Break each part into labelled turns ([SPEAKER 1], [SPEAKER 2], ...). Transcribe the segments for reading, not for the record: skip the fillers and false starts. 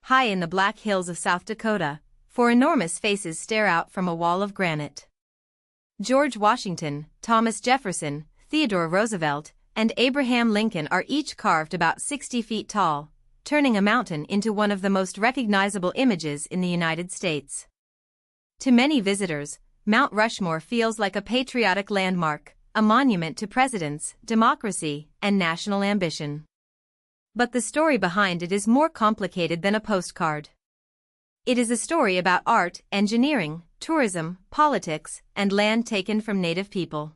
[SPEAKER 1] high in the Black Hills of South Dakota, four enormous faces stare out from a wall of granite. George Washington, Thomas Jefferson, Theodore Roosevelt, and Abraham Lincoln are each carved about 60 feet tall, turning a mountain into one of the most recognizable images in the United States. To many visitors, Mount Rushmore feels like a patriotic landmark, a monument to presidents, democracy, and national ambition. But the story behind it is more complicated than a postcard. It is a story about art, engineering, tourism, politics, and land taken from native people.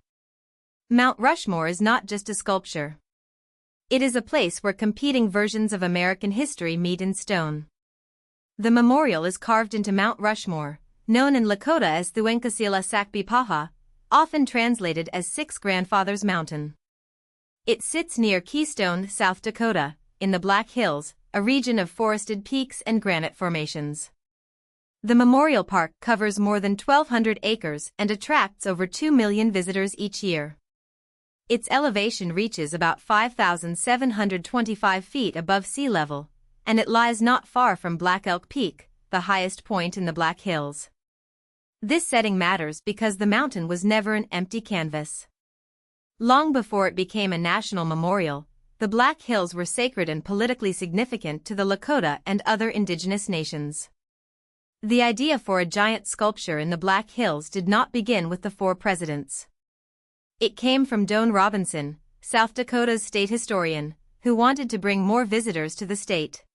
[SPEAKER 1] Mount Rushmore is not just a sculpture. It is a place where competing versions of American history meet in stone. The memorial is carved into Mount Rushmore, known in Lakota as Thuenkasila Sakbipaha, often translated as Six Grandfathers Mountain. It sits near Keystone, South Dakota, in the Black Hills, a region of forested peaks and granite formations. The memorial park covers more than 1,200 acres and attracts over 2 million visitors each year. Its elevation reaches about 5,725 feet above sea level, and it lies not far from Black Elk Peak, the highest point in the Black Hills. This setting matters because the mountain was never an empty canvas. Long before it became a national memorial, the Black Hills were sacred and politically significant to the Lakota and other indigenous nations. The idea for a giant sculpture in the Black Hills did not begin with the four presidents. It came from Doane Robinson, South Dakota's state historian, who wanted to bring more visitors to the state.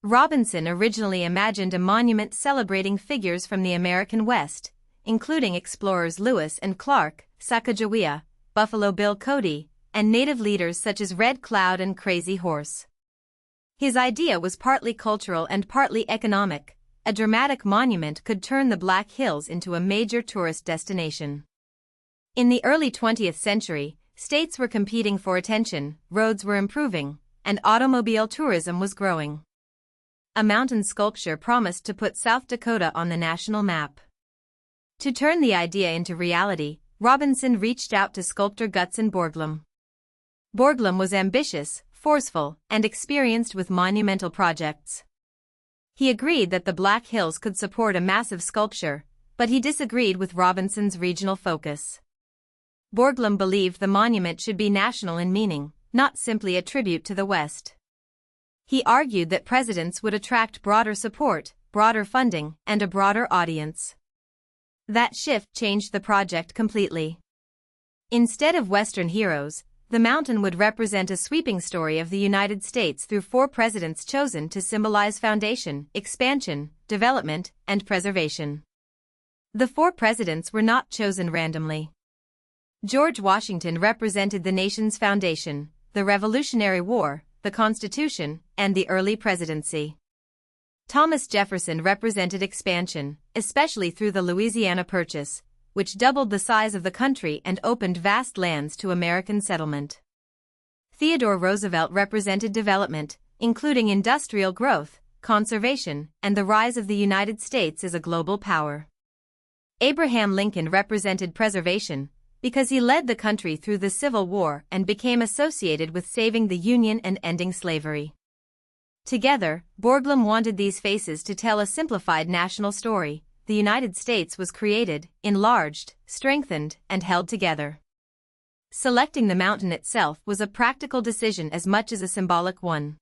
[SPEAKER 1] Robinson originally imagined a monument celebrating figures from the American West, including explorers Lewis and Clark, Sacagawea, Buffalo Bill Cody, and native leaders such as Red Cloud and Crazy Horse. His idea was partly cultural and partly economic. A dramatic monument could turn the Black Hills into a major tourist destination. In the early 20th century, states were competing for attention, roads were improving, and automobile tourism was growing. A mountain sculpture promised to put South Dakota on the national map. To turn the idea into reality, Robinson reached out to sculptor Gutzon Borglum. Borglum was ambitious, forceful, and experienced with monumental projects. He agreed that the Black Hills could support a massive sculpture, but he disagreed with Robinson's regional focus. Borglum believed the monument should be national in meaning, not simply a tribute to the West. He argued that presidents would attract broader support, broader funding, and a broader audience. That shift changed the project completely. Instead of Western heroes, the mountain would represent a sweeping story of the United States through four presidents chosen to symbolize foundation, expansion, development, and preservation. The four presidents were not chosen randomly. George Washington represented the nation's foundation, the Revolutionary War, the Constitution, and the early presidency. Thomas Jefferson represented expansion, especially through the Louisiana Purchase, which doubled the size of the country and opened vast lands to American settlement. Theodore Roosevelt represented development, including industrial growth, conservation, and the rise of the United States as a global power. Abraham Lincoln represented preservation, because he led the country through the Civil War and became associated with saving the Union and ending slavery. Together, Borglum wanted these faces to tell a simplified national story. The United States was created, enlarged, strengthened, and held together. Selecting the mountain itself was a practical decision as much as a symbolic one.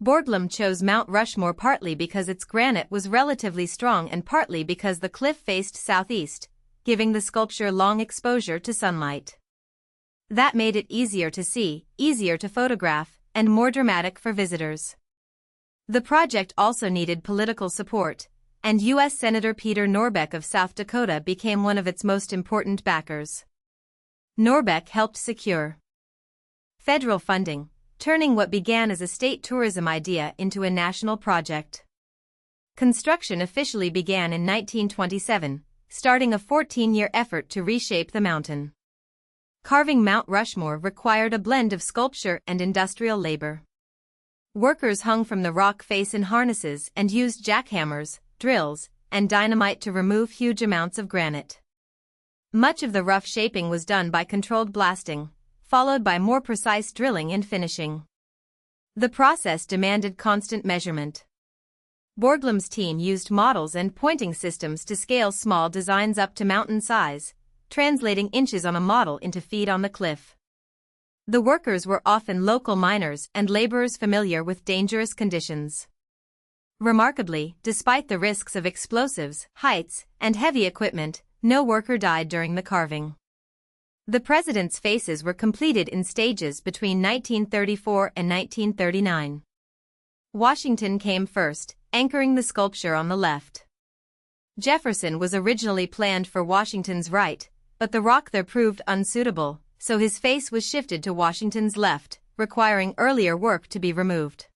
[SPEAKER 1] Borglum chose Mount Rushmore partly because its granite was relatively strong and partly because the cliff faced southeast, giving the sculpture long exposure to sunlight. That made it easier to see, easier to photograph, and more dramatic for visitors. The project also needed political support, and U.S. Senator Peter Norbeck of South Dakota became one of its most important backers. Norbeck helped secure federal funding, turning what began as a state tourism idea into a national project. Construction officially began in 1927, starting a 14-year effort to reshape the mountain. Carving Mount Rushmore required a blend of sculpture and industrial labor. Workers hung from the rock face in harnesses and used jackhammers, drills, and dynamite to remove huge amounts of granite. Much of the rough shaping was done by controlled blasting, followed by more precise drilling and finishing. The process demanded constant measurement. Borglum's team used models and pointing systems to scale small designs up to mountain size, translating inches on a model into feet on the cliff. The workers were often local miners and laborers familiar with dangerous conditions. Remarkably, despite the risks of explosives, heights, and heavy equipment, no worker died during the carving. The president's faces were completed in stages between 1934 and 1939. Washington came first, anchoring the sculpture on the left. Jefferson was originally planned for Washington's right, but the rock there proved unsuitable, so his face was shifted to Washington's left, requiring earlier work to be removed.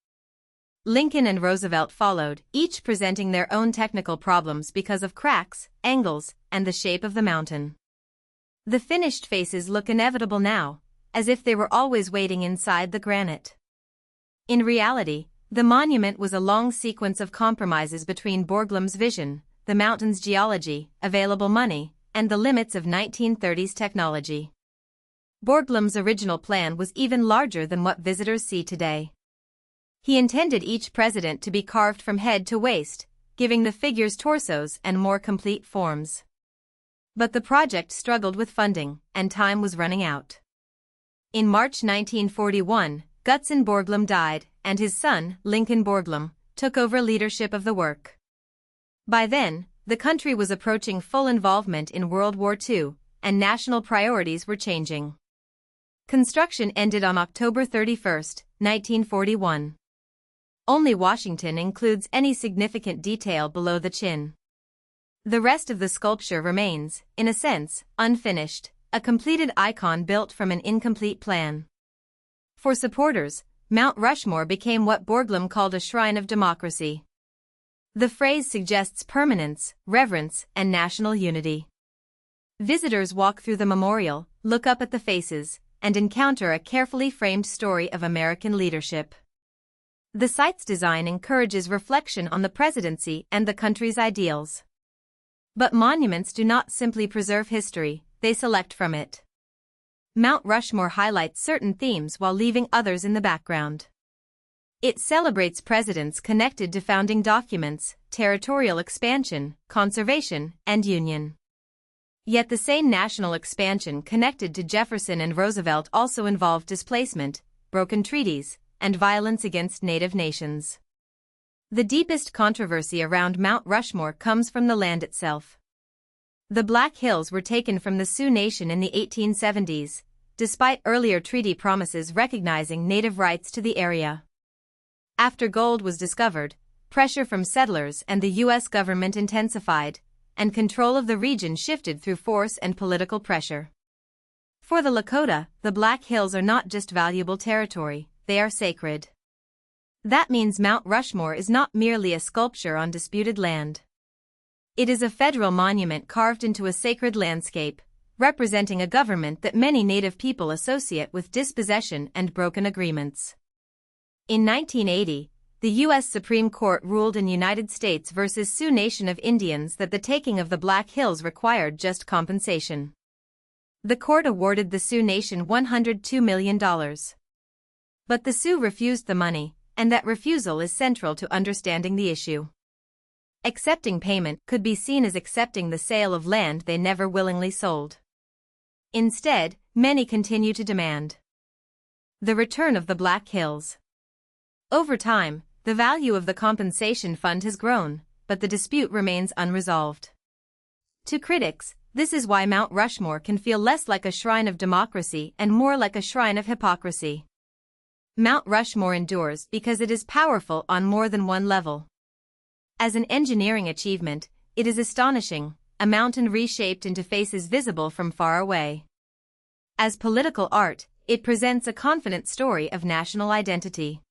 [SPEAKER 1] Lincoln and Roosevelt followed, each presenting their own technical problems because of cracks, angles, and the shape of the mountain. The finished faces look inevitable now, as if they were always waiting inside the granite. In reality, the monument was a long sequence of compromises between Borglum's vision, the mountain's geology, available money, and the limits of 1930s technology. Borglum's original plan was even larger than what visitors see today. He intended each president to be carved from head to waist, giving the figures torsos and more complete forms. But the project struggled with funding, and time was running out. In March 1941, Gutzon Borglum died, and his son, Lincoln Borglum, took over leadership of the work. By then, the country was approaching full involvement in World War II, and national priorities were changing. Construction ended on October 31, 1941. Only Washington includes any significant detail below the chin. The rest of the sculpture remains, in a sense, unfinished, a completed icon built from an incomplete plan. For supporters, Mount Rushmore became what Borglum called a shrine of democracy. The phrase suggests permanence, reverence, and national unity. Visitors walk through the memorial, look up at the faces, and encounter a carefully framed story of American leadership. The site's design encourages reflection on the presidency and the country's ideals. But monuments do not simply preserve history, they select from it. Mount Rushmore highlights certain themes while leaving others in the background. It celebrates presidents connected to founding documents, territorial expansion, conservation, and union. Yet the same national expansion connected to Jefferson and Roosevelt also involved displacement, broken treaties, and violence against native nations. The deepest controversy around Mount Rushmore comes from the land itself. The Black Hills were taken from the Sioux Nation in the 1870s, despite earlier treaty promises recognizing native rights to the area. After gold was discovered, pressure from settlers and the U.S. government intensified, and control of the region shifted through force and political pressure. For the Lakota, the Black Hills are not just valuable territory, they are sacred. That means Mount Rushmore is not merely a sculpture on disputed land. It is a federal monument carved into a sacred landscape, representing a government that many Native people associate with dispossession and broken agreements. In 1980, the U.S. Supreme Court ruled in United States v. Sioux Nation of Indians that the taking of the Black Hills required just compensation. The court awarded the Sioux Nation $102 million. But the Sioux refused the money, and that refusal is central to understanding the issue. Accepting payment could be seen as accepting the sale of land they never willingly sold. Instead, many continue to demand the return of the Black Hills. Over time, the value of the compensation fund has grown, but the dispute remains unresolved. To critics, this is why Mount Rushmore can feel less like a shrine of democracy and more like a shrine of hypocrisy. Mount Rushmore endures because it is powerful on more than one level. As an engineering achievement, it is astonishing, a mountain reshaped into faces visible from far away. As political art, it presents a confident story of national identity.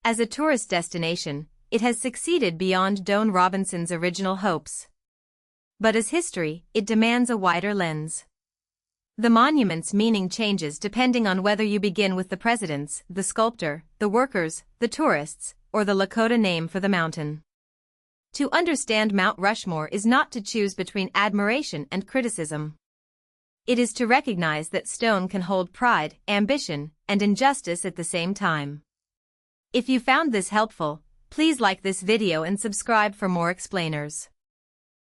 [SPEAKER 1] As a tourist destination, it has succeeded beyond Doane Robinson's original hopes. But as history, it demands a wider lens. The monument's meaning changes depending on whether you begin with the presidents, the sculptor, the workers, the tourists, or the Lakota name for the mountain. To understand Mount Rushmore is not to choose between admiration and criticism. It is to recognize that stone can hold pride, ambition, and injustice at the same time. If you found this helpful, Please like this video and subscribe for more explainers.